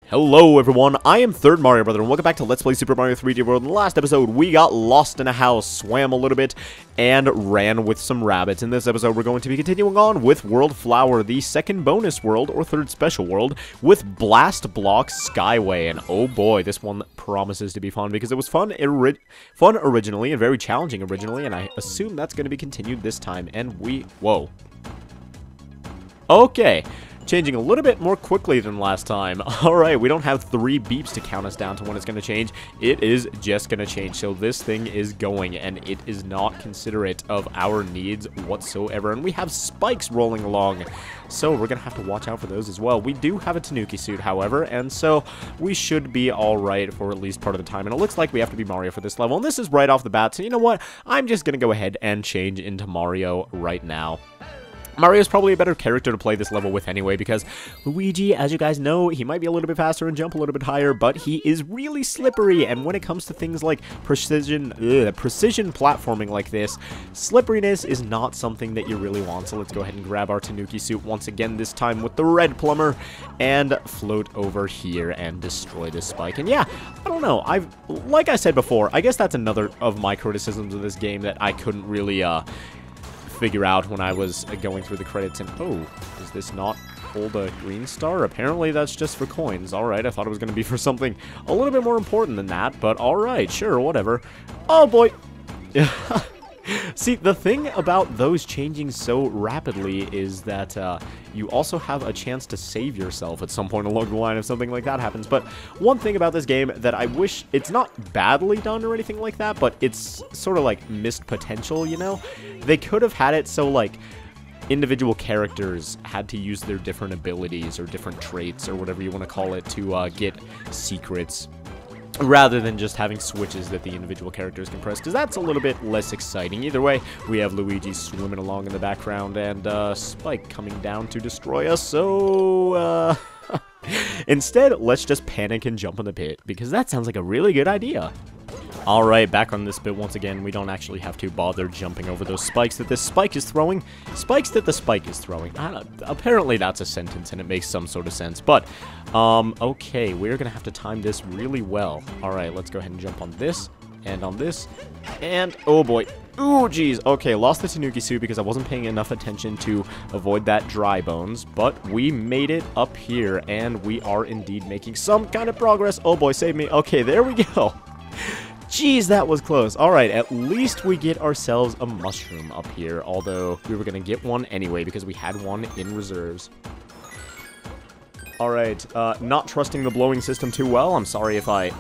Hello everyone, I am Third Mario Brother, and welcome back to Let's Play Super Mario 3D World. In the last episode, we got lost in a house, swam a little bit, and ran with some rabbits. In this episode, we're going to be continuing on with World Flower, the second bonus world, or third special world, with Blast Block Skyway. And oh boy, this one promises to be fun, because it was fun originally, and very challenging originally, and I assume that's going to be continued this time. And whoa. Okay. Changing a little bit more quickly than last time. Alright, we don't have 3 beeps to count us down to when it's going to change. It is just going to change. So this thing is going, and it is not considerate of our needs whatsoever. And we have spikes rolling along, so we're going to have to watch out for those as well. We do have a Tanuki suit, however, and so we should be alright for at least part of the time. And it looks like we have to be Mario for this level. And this is right off the bat, so you know what? I'm just going to go ahead and change into Mario right now. Mario's probably a better character to play this level with anyway, because Luigi, as you guys know, he might be a little bit faster and jump a little bit higher, but he is really slippery, and when it comes to things like precision platforming like this, slipperiness is not something that you really want. So let's go ahead and grab our Tanuki suit once again, this time with the red plumber, and float over here and destroy this spike. And yeah, I don't know, like I said before, I guess that's another of my criticisms of this game that I couldn't really, figure out when I was going through the credits. And oh, does this not hold a green star? Apparently that's just for coins. Alright, I thought it was going to be for something a little bit more important than that, but alright, sure, whatever. Oh boy. See, the thing about those changing so rapidly is that you also have a chance to save yourself at some point along the line if something like that happens. But one thing about this game that I wish, it's not badly done or anything like that, but it's sort of like missed potential, you know? They could have had it so, like, individual characters had to use their different abilities or different traits or whatever you want to call it to get secrets, rather than just having switches that the individual characters can press, because that's a little bit less exciting. Either way, we have Luigi swimming along in the background, and Spike coming down to destroy us, so, instead, let's just panic and jump in the pit, because that sounds like a really good idea. Alright, back on this bit once again. We don't actually have to bother jumping over those spikes that this spike is throwing. Spikes that the spike is throwing. Apparently that's a sentence and it makes some sort of sense. But, okay, we're gonna have to time this really well. Alright, let's go ahead and jump on this, and on this, and oh boy. Ooh, geez. Okay, lost the Tanuki suit because I wasn't paying enough attention to avoid that dry bones, but we made it up here, and we are indeed making some kind of progress. Oh boy, save me. Okay, there we go. Jeez, that was close. Alright, at least we get ourselves a mushroom up here, although we were going to get one anyway because we had one in reserves. Alright, not trusting the blowing system too well. I'm sorry if I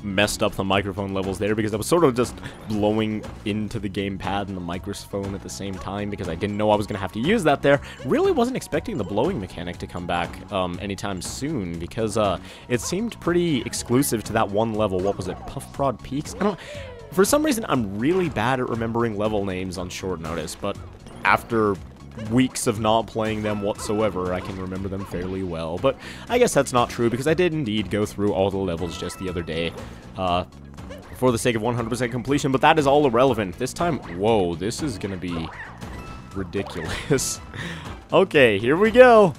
messed up the microphone levels there, because I was sort of just blowing into the gamepad and the microphone at the same time because I didn't know I was going to have to use that there. Really wasn't expecting the blowing mechanic to come back anytime soon, because it seemed pretty exclusive to that one level. What was it? Puff Prod Peaks? For some reason, I'm really bad at remembering level names on short notice, but after weeks of not playing them whatsoever, I can remember them fairly well. But I guess that's not true, because I did indeed go through all the levels just the other day for the sake of 100% completion, but that is all irrelevant. This time, whoa, this is gonna be ridiculous. Okay, here we go.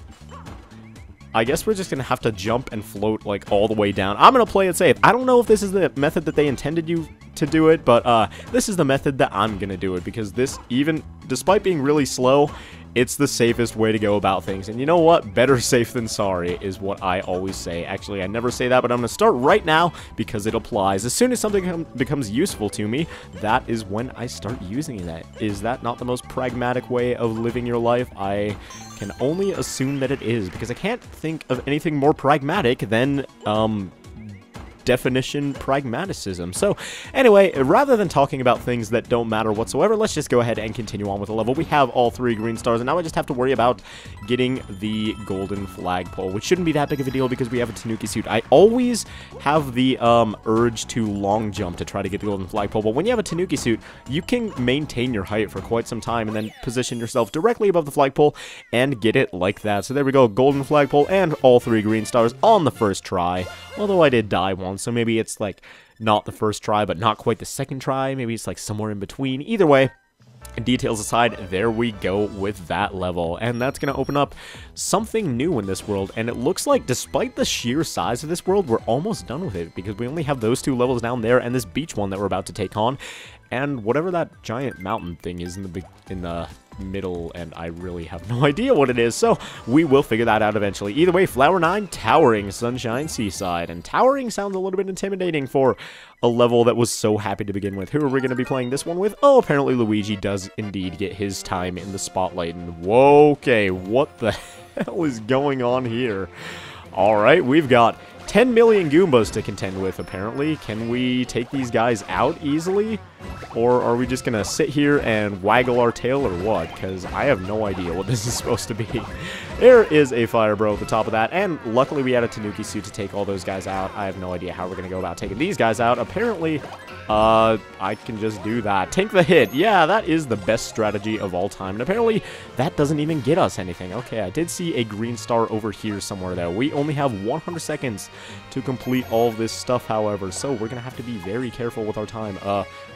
I guess we're just gonna have to jump and float, like, all the way down. I'm gonna play it safe. I don't know if this is the method that they intended you to do it, but this is the method that I'm gonna do it, because this, even despite being really slow, it's the safest way to go about things. And you know what? Better safe than sorry is what I always say. Actually, I never say that, but I'm gonna start right now because it applies. As soon as something becomes useful to me, that is when I start using it. Is that not the most pragmatic way of living your life? I can only assume that it is, because I can't think of anything more pragmatic than, definition pragmaticism. So anyway, rather than talking about things that don't matter whatsoever, let's just go ahead and continue on with the level. We have all 3 green stars, and now I just have to worry about getting the golden flagpole, which shouldn't be that big of a deal because we have a Tanuki suit. I always have the urge to long jump to try to get the golden flagpole, but when you have a Tanuki suit, you can maintain your height for quite some time and then position yourself directly above the flagpole and get it like that. So there we go, golden flagpole and all 3 green stars on the first try, although I did die once. So maybe it's like not the first try, but not quite the second try. Maybe it's like somewhere in between. Either way, Details aside, there we go with that level, and that's going to open up something new in this world, and it looks like, despite the sheer size of this world, we're almost done with it, because we only have those 2 levels down there, and this beach one that we're about to take on, and whatever that giant mountain thing is in the middle, and I really have no idea what it is, so we will figure that out eventually. Either way, Flower 9, Towering Sunshine Seaside, and Towering sounds a little bit intimidating for a level that was so happy to begin with. Who are we going to be playing this one with? Oh, apparently Luigi does indeed get his time in the spotlight, and whoa, okay, what the hell is going on here? Alright, we've got 10 million Goombas to contend with, apparently. Can we take these guys out easily? Or are we just gonna sit here and waggle our tail or what? Because I have no idea what this is supposed to be. There is a Fire Bro at the top of that, and luckily we had a Tanuki suit to take all those guys out. I have no idea how we're gonna go about taking these guys out. Apparently, I can just do that. Tank the hit. Yeah, that is the best strategy of all time. And apparently, that doesn't even get us anything. Okay, I did see a green star over here somewhere, though. We only have 100 seconds to complete all of this stuff, however, so we're gonna have to be very careful with our time.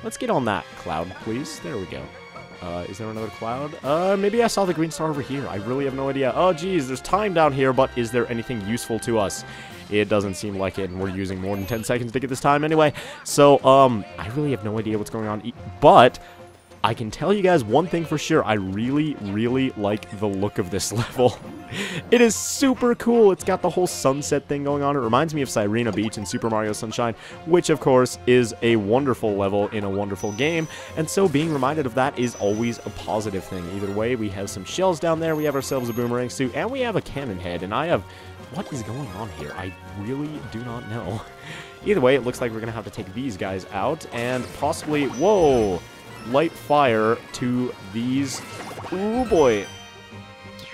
Let's get on that cloud, please. There we go. Is there another cloud? Maybe I saw the green star over here. I really have no idea. Oh, geez, there's time down here, but is there anything useful to us? It doesn't seem like it, and we're using more than 10 seconds to get this time anyway. So, I really have no idea what's going on, but I can tell you guys one thing for sure. I really, really like the look of this level. It is super cool. It's got the whole sunset thing going on. It reminds me of Sirena Beach in Super Mario Sunshine, which, of course, is a wonderful level in a wonderful game. And so being reminded of that is always a positive thing. Either way, we have some shells down there. We have ourselves a boomerang suit, and we have a cannon head. And I have... What is going on here? I really do not know. Either way, it looks like we're going to have to take these guys out and possibly... Whoa! Light fire to these... Ooh, boy.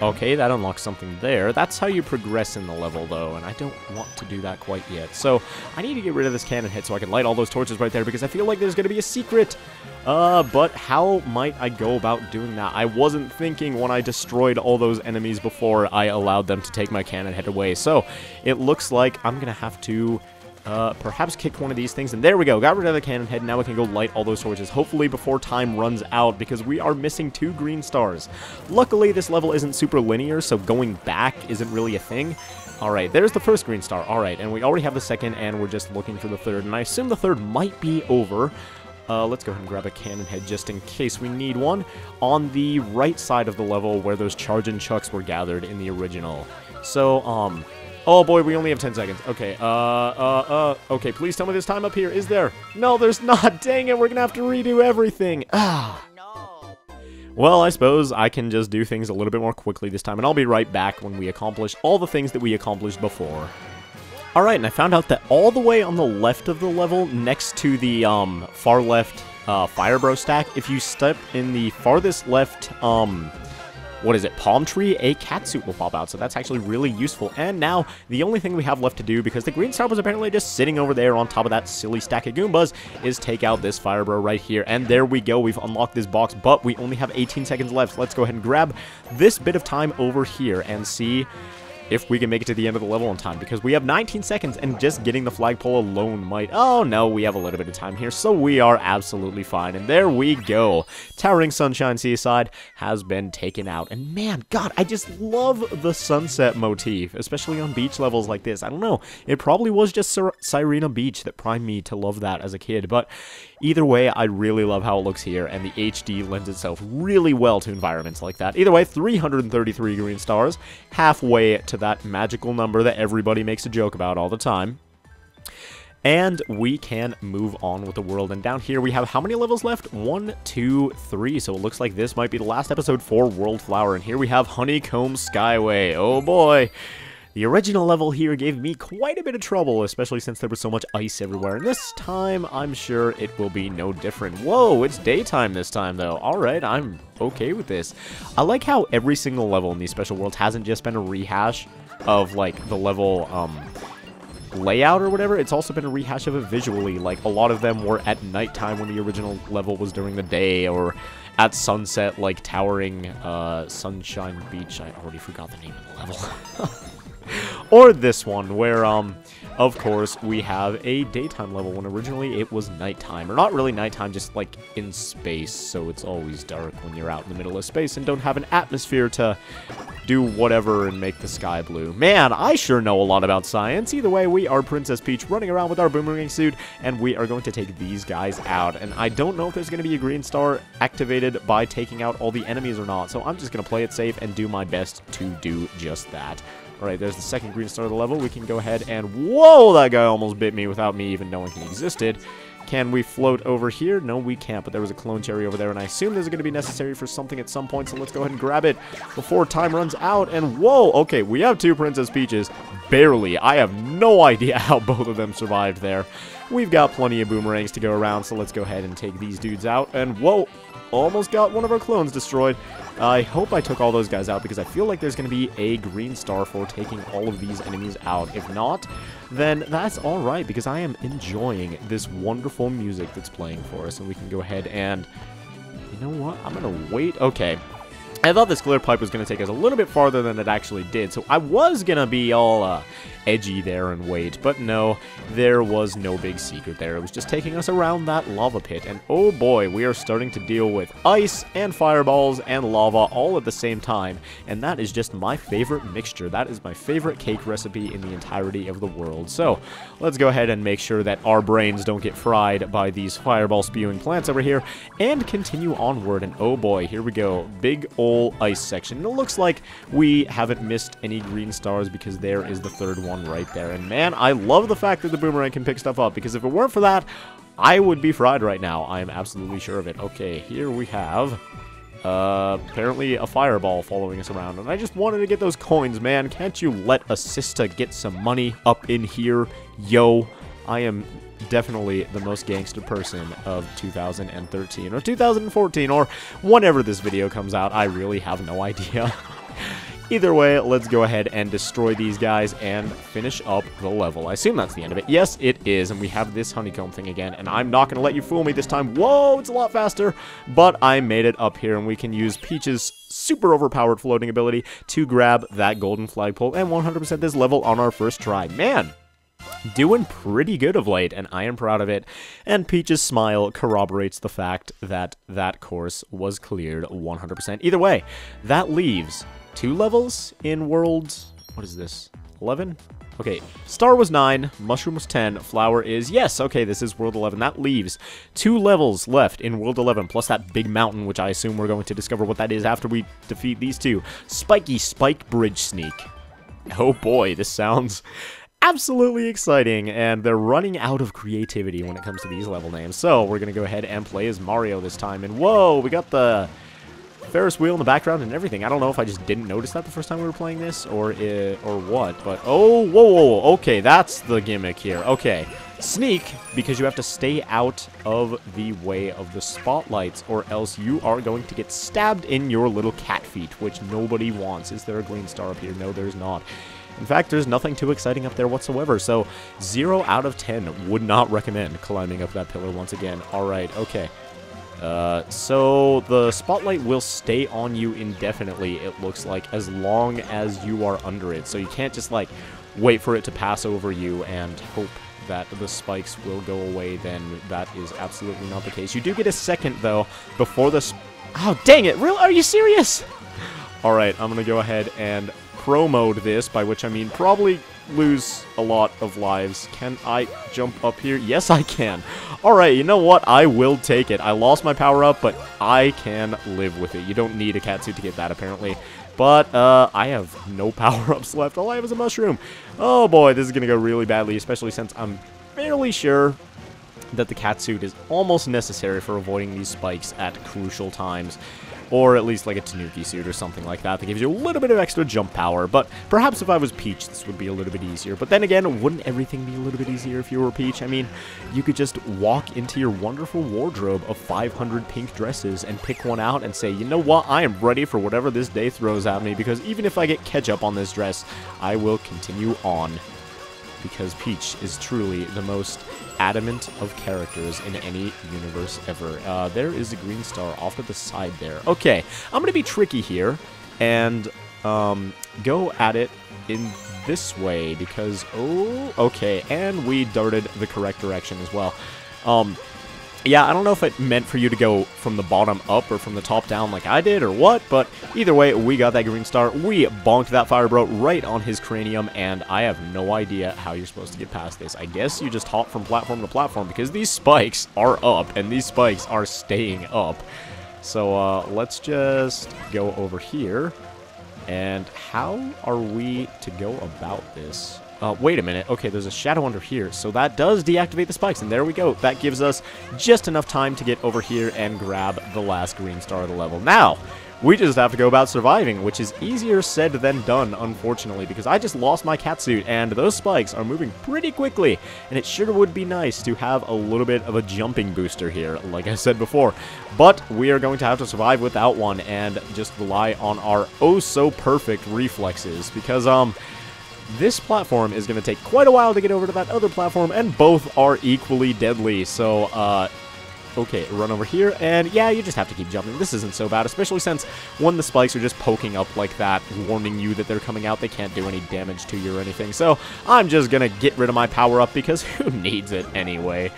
Okay, that unlocks something there. That's how you progress in the level, though, and I don't want to do that quite yet. So, I need to get rid of this cannon head so I can light all those torches right there, because I feel like there's going to be a secret. But how might I go about doing that? I wasn't thinking when I destroyed all those enemies before I allowed them to take my cannon head away. So, it looks like I'm going to have to... perhaps kick one of these things, and there we go, got rid of the cannon head. Now we can go light all those torches, hopefully before time runs out, because we are missing 2 green stars. Luckily, this level isn't super linear, so going back isn't really a thing. Alright, there's the first green star. Alright, and we already have the second, and we're just looking for the third, and I assume the third might be over. Let's go ahead and grab a cannon head just in case we need one, on the right side of the level where those Chargin' Chucks were gathered in the original. So, oh boy, we only have 10 seconds. Okay, okay, please tell me there's time up here. Is there? No, there's not. Dang it, we're gonna have to redo everything. Ah. No. Well, I suppose I can just do things a little bit more quickly this time, and I'll be right back when we accomplish all the things that we accomplished before. Alright, and I found out that all the way on the left of the level, next to the, far left, Fire Bro stack, if you step in the farthest left, what is it, palm tree, a cat suit will pop out, so that's actually really useful. And now, the only thing we have left to do, because the green star was apparently just sitting over there on top of that silly stack of Goombas, is take out this Fire Bro right here. And there we go, we've unlocked this box, but we only have 18 seconds left. So let's go ahead and grab this bit of time over here and see if we can make it to the end of the level in time, because we have 19 seconds, and just getting the flagpole alone might... Oh, no, we have a little bit of time here, so we are absolutely fine. And there we go. Towering Sunshine Seaside has been taken out. And man, God, I just love the sunset motif, especially on beach levels like this. I don't know. It probably was just Sirena Beach that primed me to love that as a kid, but either way, I really love how it looks here, and the HD lends itself really well to environments like that. Either way, 333 green stars, halfway to that magical number that everybody makes a joke about all the time. And we can move on with the world. And down here we have how many levels left? 1, 2, 3. So it looks like this might be the last episode for World Flower. And here we have Honeycomb Skyway. Oh boy. The original level here gave me quite a bit of trouble, especially since there was so much ice everywhere. And this time, I'm sure it will be no different. Whoa, it's daytime this time, though. Alright, I'm okay with this. I like how every single level in these special worlds hasn't just been a rehash of, like, the level, layout or whatever. It's also been a rehash of it visually. Like, a lot of them were at nighttime when the original level was during the day, or at sunset, like Towering Sunshine Beach. I already forgot the name of the level. Or this one, where, of course, we have a daytime level when originally it was nighttime. Or not really nighttime, just like in space, so it's always dark when you're out in the middle of space and don't have an atmosphere to do whatever and make the sky blue. Man, I sure know a lot about science. Either way, we are Princess Peach running around with our boomerang suit, and we are going to take these guys out. And I don't know if there's going to be a green star activated by taking out all the enemies or not, so I'm just going to play it safe and do my best to do just that. Alright, there's the second green star of the level. We can go ahead and... Whoa, that guy almost bit me without me even knowing he existed. Can we float over here? No, we can't, but there was a clone cherry over there, and I assume this is going to be necessary for something at some point, so let's go ahead and grab it before time runs out. And whoa, okay, we have two Princess Peaches. Barely. I have no idea how both of them survived there. We've got plenty of boomerangs to go around, so let's go ahead and take these dudes out. And whoa, almost got one of our clones destroyed. I hope I took all those guys out because I feel like there's going to be a green star for taking all of these enemies out. If not, then that's alright because I am enjoying this wonderful music that's playing for us. And we can go ahead and... You know what? I'm going to wait. Okay. I thought this clear pipe was going to take us a little bit farther than it actually did, so I was going to be all edgy there and wait, but no, there was no big secret there. It was just taking us around that lava pit, and oh boy, we are starting to deal with ice and fireballs and lava all at the same time, and that is just my favorite mixture. That is my favorite cake recipe in the entirety of the world. So, let's go ahead and make sure that our brains don't get fried by these fireball spewing plants over here, and continue onward, and oh boy, here we go. Big old ice section. And it looks like we haven't missed any green stars because there is the third one right there. And man, I love the fact that the boomerang can pick stuff up because if it weren't for that, I would be fried right now. I am absolutely sure of it. Okay, here we have apparently a fireball following us around. And I just wanted to get those coins, man. Can't you let a sister get some money up in here? Yo, I am definitely the most gangster person of 2013 or 2014 or whenever this video comes out. I really have no idea. Either way, let's go ahead and destroy these guys and finish up the level. I assume that's the end of it. Yes, it is, and we have this honeycomb thing again, and I'm not going to let you fool me this time. Whoa, it's a lot faster, but I made it up here, and we can use Peach's super overpowered floating ability to grab that golden flagpole and 100% this level on our first try. Man! Doing pretty good of late, and I am proud of it. And Peach's smile corroborates the fact that that course was cleared 100%. Either way, that leaves 2 levels in World... What is this? 11? Okay, Star was 9, Mushroom was 10, Flower is... Yes, okay, this is World 11. That leaves 2 levels left in World 11, plus that big mountain, which I assume we're going to discover what that is after we defeat these two. Spiky Spike Bridge Sneak. Oh boy, this sounds... absolutely exciting, and they're running out of creativity when it comes to these level names. So, we're going to go ahead and play as Mario this time. And whoa, we got the Ferris wheel in the background and everything. I don't know if I just didn't notice that the first time we were playing this, or what, but oh, whoa, okay, that's the gimmick here. Okay, sneak, because you have to stay out of the way of the spotlights, or else you are going to get stabbed in your little cat feet, which nobody wants. Is there a green star up here? No, there's not. In fact, there's nothing too exciting up there whatsoever, so 0 out of 10 would not recommend climbing up that pillar once again. Alright, okay. So the spotlight will stay on you indefinitely, it looks like, as long as you are under it. So you can't just, like, wait for it to pass over you and hope that the spikes will go away. Then that is absolutely not the case. You do get a second, though, before the... Oh, dang it! Real? Are you serious? Alright, I'm gonna go ahead and pro mode this, by which I mean probably lose a lot of lives. Can I jump up here? Yes, I can. Alright, you know what? I will take it. I lost my power up, but I can live with it. You don't need a catsuit to get that, apparently. But, I have no power-ups left. All I have is a mushroom. Oh boy, this is gonna go really badly, especially since I'm fairly sure that the catsuit is almost necessary for avoiding these spikes at crucial times. Or at least like a Tanuki suit or something like that gives you a little bit of extra jump power. But perhaps if I was Peach, this would be a little bit easier. But then again, wouldn't everything be a little bit easier if you were Peach? I mean, you could just walk into your wonderful wardrobe of 500 pink dresses and pick one out and say, you know what, I am ready for whatever this day throws at me, because even if I get ketchup on this dress, I will continue on. Because Peach is truly the most adamant of characters in any universe ever. There is a green star off to the side there. Okay, I'm going to be tricky here and go at it in this way because, oh, okay, and we darted the correct direction as well. Yeah, I don't know if it meant for you to go from the bottom up or from the top down like I did or what, but either way, we got that green star. We bonked that fire boat right on his cranium, and I have no idea how you're supposed to get past this. I guess you just hop from platform to platform because these spikes are up, and these spikes are staying up. So, let's just go over here. And how are we to go about this? Wait a minute. Okay, there's a shadow under here, so that does deactivate the spikes, and there we go. That gives us just enough time to get over here and grab the last green star of the level. Now, we just have to go about surviving, which is easier said than done, unfortunately, because I just lost my catsuit, and those spikes are moving pretty quickly, and it sure would be nice to have a little bit of a jumping booster here, like I said before. But we are going to have to survive without one and just rely on our oh-so-perfect reflexes, because, this platform is going to take quite a while to get over to that other platform, and both are equally deadly. So, okay, run over here, and yeah, you just have to keep jumping. This isn't so bad, especially since when the spikes are just poking up like that, warning you that they're coming out, they can't do any damage to you or anything. So, I'm just going to get rid of my power-up, because who needs it anyway?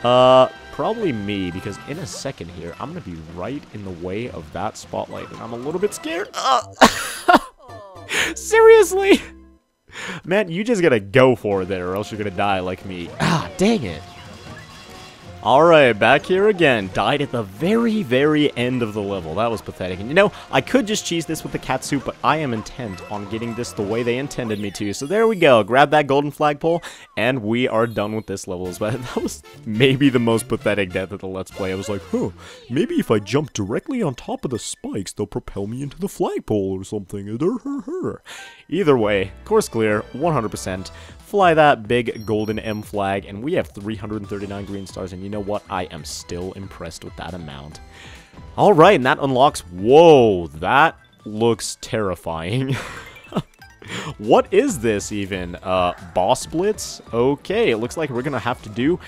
Probably me, because in a second here, I'm going to be right in the way of that spotlight, and I'm a little bit scared. Seriously? Man, you just gotta go for it there, or else you're gonna die like me. Ah, dang it. Alright, back here again. Died at the very, very end of the level. That was pathetic. And you know, I could just cheese this with the catsuit, but I am intent on getting this the way they intended me to. So there we go. Grab that golden flagpole, and we are done with this level as well. That was maybe the most pathetic death of the Let's Play. I was like, huh, maybe if I jump directly on top of the spikes, they'll propel me into the flagpole or something. Either way, course clear, 100%. Fly that big golden M flag, and we have 339 green stars, and you know what? I am still impressed with that amount. Alright, and that unlocks... Whoa, that looks terrifying. What is this even? Boss Blitz? Okay, it looks like we're gonna have to do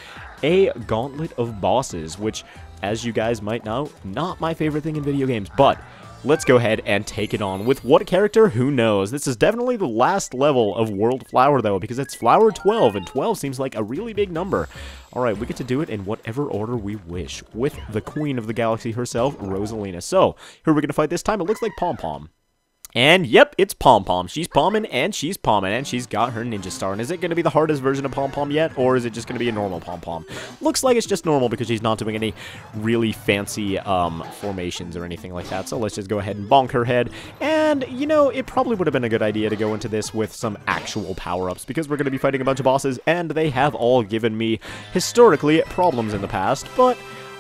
a gauntlet of bosses, which, as you guys might know, not my favorite thing in video games, but... let's go ahead and take it on. With what character? Who knows? This is definitely the last level of World Flower, though, because it's Flower 12, and 12 seems like a really big number. Alright, we get to do it in whatever order we wish, with the Queen of the Galaxy herself, Rosalina. So, who are we going to fight this time? It looks like Pom Pom. And, yep, it's Pom Pom. She's pomming, and she's got her ninja star. And is it going to be the hardest version of Pom Pom yet, or is it just going to be a normal Pom Pom? Looks like it's just normal because she's not doing any really fancy formations or anything like that. So let's just go ahead and bonk her head. And, you know, it probably would have been a good idea to go into this with some actual power-ups, because we're going to be fighting a bunch of bosses, and they have all given me, historically, problems in the past, but...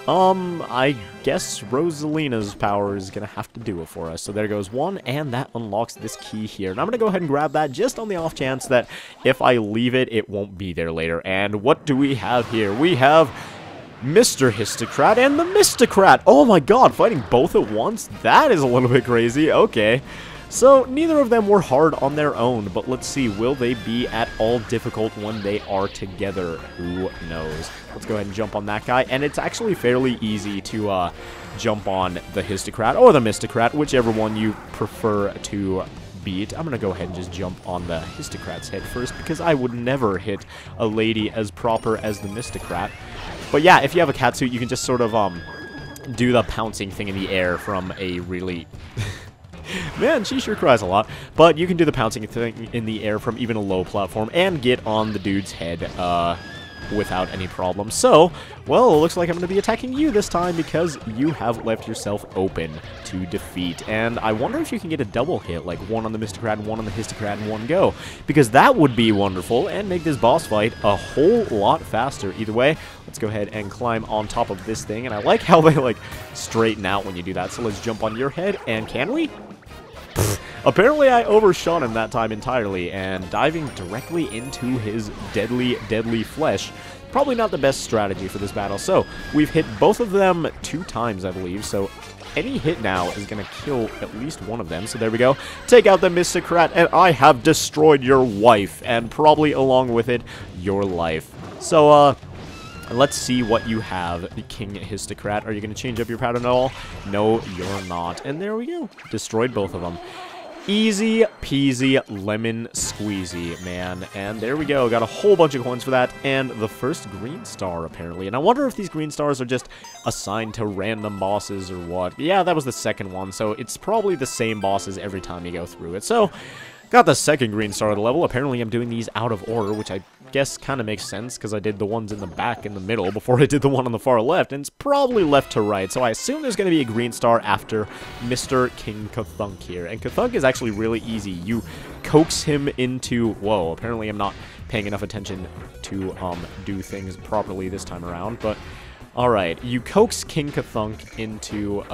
I guess Rosalina's power is gonna have to do it for us. So there goes one, and that unlocks this key here. And I'm gonna go ahead and grab that just on the off chance that if I leave it, it won't be there later. And what do we have here? We have Mr. Misstacrat and the Misstacrat. Oh my god, fighting both at once? That is a little bit crazy. Okay. So, neither of them were hard on their own, but let's see, will they be at all difficult when they are together? Who knows? Let's go ahead and jump on that guy, and it's actually fairly easy to jump on the Misstacrat, or the Misstacrat, whichever one you prefer to beat. I'm gonna go ahead and just jump on the Misstacrat's head first, because I would never hit a lady as proper as the Misstacrat. But yeah, if you have a catsuit, you can just sort of, do the pouncing thing in the air from a really... Man, she sure cries a lot. But you can do the pouncing thing in the air from even a low platform and get on the dude's head without any problem. So, well, it looks like I'm going to be attacking you this time because you have left yourself open to defeat. And I wonder if you can get a double hit, like one on the Misstacrat and one on the Misstacrat in one go. Because that would be wonderful and make this boss fight a whole lot faster. Either way, let's go ahead and climb on top of this thing. And I like how they, like, straighten out when you do that. So let's jump on your head. And can we? Apparently I overshot him that time entirely, and diving directly into his deadly, deadly flesh, probably not the best strategy for this battle. So, we've hit both of them 2 times, I believe, so any hit now is going to kill at least one of them. So there we go. Take out the Misstacrat, and I have destroyed your wife, and probably along with it, your life. So, let's see what you have, King Misstacrat. Are you going to change up your pattern at all? No, you're not. And there we go. Destroyed both of them. Easy peasy lemon squeezy, man. And there we go. Got a whole bunch of coins for that. And the first green star, apparently. And I wonder if these green stars are just assigned to random bosses or what. Yeah, that was the second one. So it's probably the same bosses every time you go through it. So got the second green star of the level. Apparently I'm doing these out of order, which I guess kind of makes sense because I did the ones in the back in the middle before I did the one on the far left, and it's probably left to right, so I assume there's going to be a green star after Mr. King Kathunk here. And Kathunk is actually really easy. You coax him into... Whoa, apparently I'm not paying enough attention to do things properly this time around, but alright. You coax King Kathunk into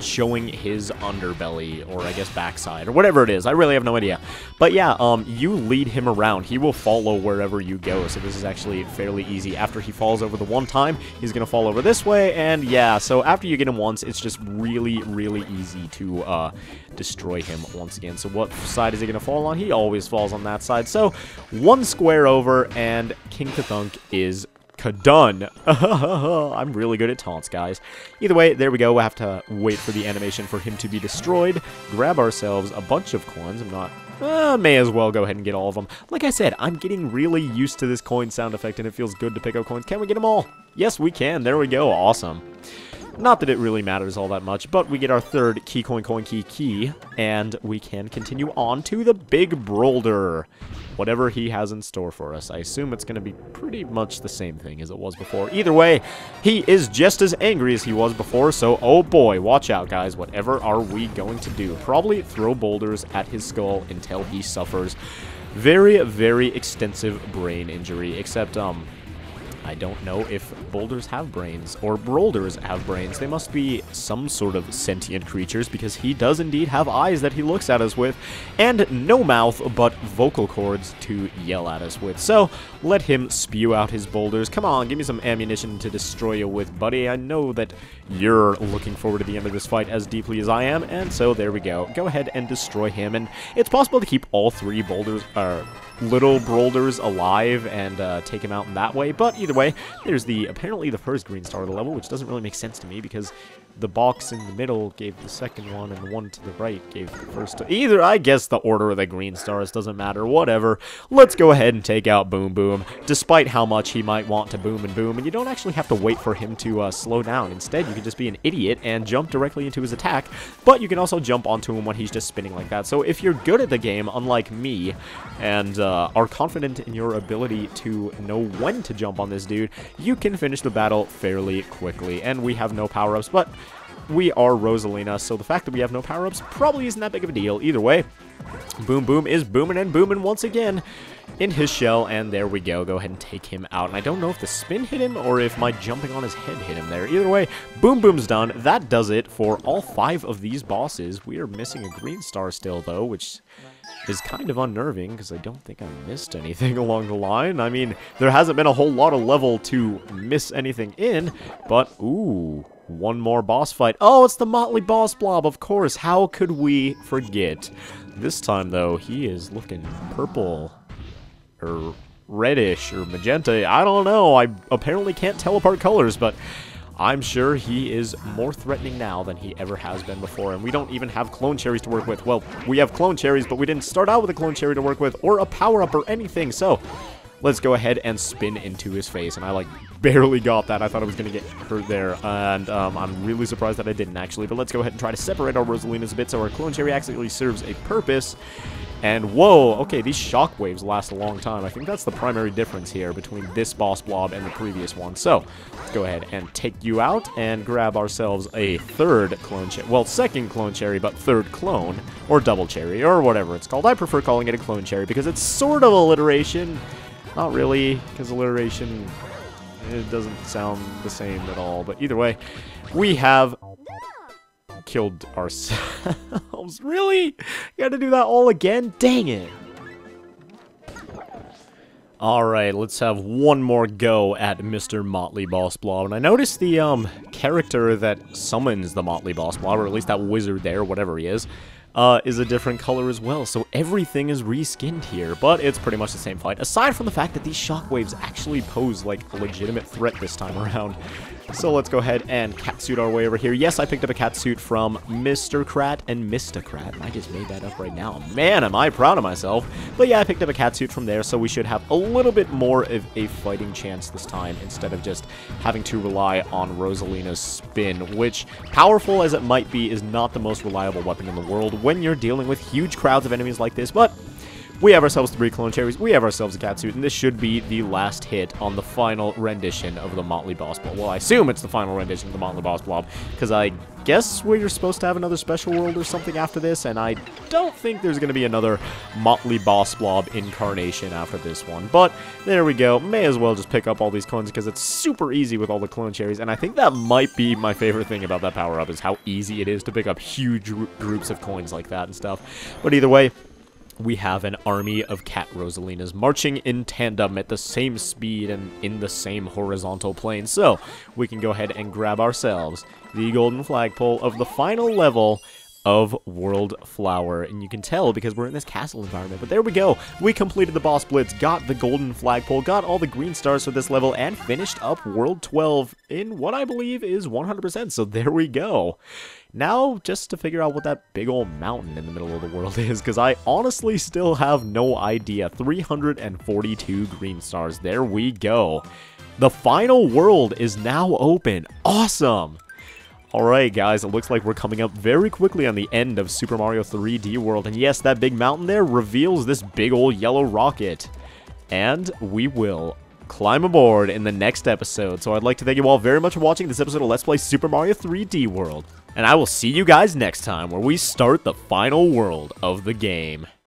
showing his underbelly, or I guess backside, or whatever it is. I really have no idea. But yeah, you lead him around. He will follow wherever you go, so this is actually fairly easy. After he falls over the one time, he's going to fall over this way, and yeah, so after you get him once, it's just really, really easy to destroy him once again. So what side is he going to fall on? He always falls on that side. So one square over, and King Kathunk is done. I'm really good at taunts, guys. Either way, there we go. We'll have to wait for the animation for him to be destroyed. Grab ourselves a bunch of coins. I'm not... may as well go ahead and get all of them. Like I said, I'm getting really used to this coin sound effect, and it feels good to pick up coins. Can we get them all? Yes, we can. There we go. Awesome. Not that it really matters all that much, but we get our third key coin key, and we can continue on to the big boulder. Whatever he has in store for us. I assume it's going to be pretty much the same thing as it was before. Either way, he is just as angry as he was before, so oh boy, watch out, guys. Whatever are we going to do? Probably throw boulders at his skull until he suffers very, very extensive brain injury, except, I don't know if boulders have brains, or boulders have brains. They must be some sort of sentient creatures, because he does indeed have eyes that he looks at us with, and no mouth, but vocal cords to yell at us with. So, let him spew out his boulders. Come on, give me some ammunition to destroy you with, buddy. I know that you're looking forward to the end of this fight as deeply as I am, and so there we go. Go ahead and destroy him, and it's possible to keep all three boulders, little boulders alive and take him out in that way, but either way, there's apparently the first green star of the level, which doesn't really make sense to me because the box in the middle gave the second one and the one to the right gave the first. Either, I guess the order of the green stars doesn't matter, whatever. Let's go ahead and take out Boom Boom, despite how much he might want to boom and boom, and you don't actually have to wait for him to slow down. Instead, you can just be an idiot and jump directly into his attack, but you can also jump onto him when he's just spinning like that. So if you're good at the game, unlike me, and are confident in your ability to know when to jump on this dude, you can finish the battle fairly quickly. And we have no power-ups, but we are Rosalina, so the fact that we have no power-ups probably isn't that big of a deal. Either way, Boom Boom is booming and booming once again in his shell, and there we go. Go ahead and take him out. And I don't know if the spin hit him or if my jumping on his head hit him there. Either way, Boom Boom's done. That does it for all 5 of these bosses. We are missing a green star still, though, which is kind of unnerving because I don't think I missed anything along the line. I mean, there hasn't been a whole lot of level to miss anything in, but ooh, one more boss fight. Oh, it's the Motley Boss Blob, of course. How could we forget? This time, though, he is looking purple, or reddish, or magenta. I don't know. I apparently can't tell apart colors, but I'm sure he is more threatening now than he ever has been before, and we don't even have clone cherries to work with. Well, we have clone cherries, but we didn't start out with a clone cherry to work with, or a power-up or anything, so let's go ahead and spin into his face, and I, like, barely got that. I thought I was going to get hurt there, and I'm really surprised that I didn't, actually, but let's go ahead and try to separate our Rosalinas a bit so our clone cherry actually serves a purpose. And whoa, okay, these shockwaves last a long time. I think that's the primary difference here between this boss blob and the previous one. So, let's go ahead and take you out and grab ourselves a third clone cherry. Well, second clone cherry, but third clone, or double cherry, or whatever it's called. I prefer calling it a clone cherry because it's sort of alliteration. Not really, because alliteration, it doesn't sound the same at all. But either way, we have killed ourselves. Really? Gotta do that all again? Dang it. Alright, let's have one more go at Mr. Motley Boss Blob. And I noticed the character that summons the Motley Boss Blob, or at least that wizard there, whatever he is a different color as well. So everything is reskinned here, but it's pretty much the same fight. Aside from the fact that these shockwaves actually pose like a legitimate threat this time around. So let's go ahead and catsuit our way over here. Yes, I picked up a catsuit from Mistercrat and Misstacrat. I just made that up right now. Man, am I proud of myself. But yeah, I picked up a catsuit from there, so we should have a little bit more of a fighting chance this time instead of just having to rely on Rosalina's spin, which, powerful as it might be, is not the most reliable weapon in the world when you're dealing with huge crowds of enemies like this. But we have ourselves 3 clone cherries, we have ourselves a catsuit, and this should be the last hit on the final rendition of the Motley Boss Blob. Well, I assume it's the final rendition of the Motley Boss Blob, because I guess we're supposed to have another special world or something after this, and I don't think there's going to be another Motley Boss Blob incarnation after this one. But there we go. May as well just pick up all these clones because it's super easy with all the clone cherries, and I think that might be my favorite thing about that power-up is how easy it is to pick up huge groups of coins like that and stuff. But either way, we have an army of Cat Rosalinas marching in tandem at the same speed and in the same horizontal plane. So, we can go ahead and grab ourselves the golden flagpole of the final level of World Flower. And you can tell because we're in this castle environment. But there we go. We completed the boss blitz, got the golden flagpole, got all the green stars for this level, and finished up World 12 in what I believe is 100%. So there we go. Now, just to figure out what that big old mountain in the middle of the world is, because I honestly still have no idea. 342 green stars. There we go. The final world is now open. Awesome! Alright guys, it looks like we're coming up very quickly on the end of Super Mario 3D World. And yes, that big mountain there reveals this big old yellow rocket. And we will climb aboard in the next episode. So I'd like to thank you all very much for watching this episode of Let's Play Super Mario 3D World. And I will see you guys next time where we start the final world of the game.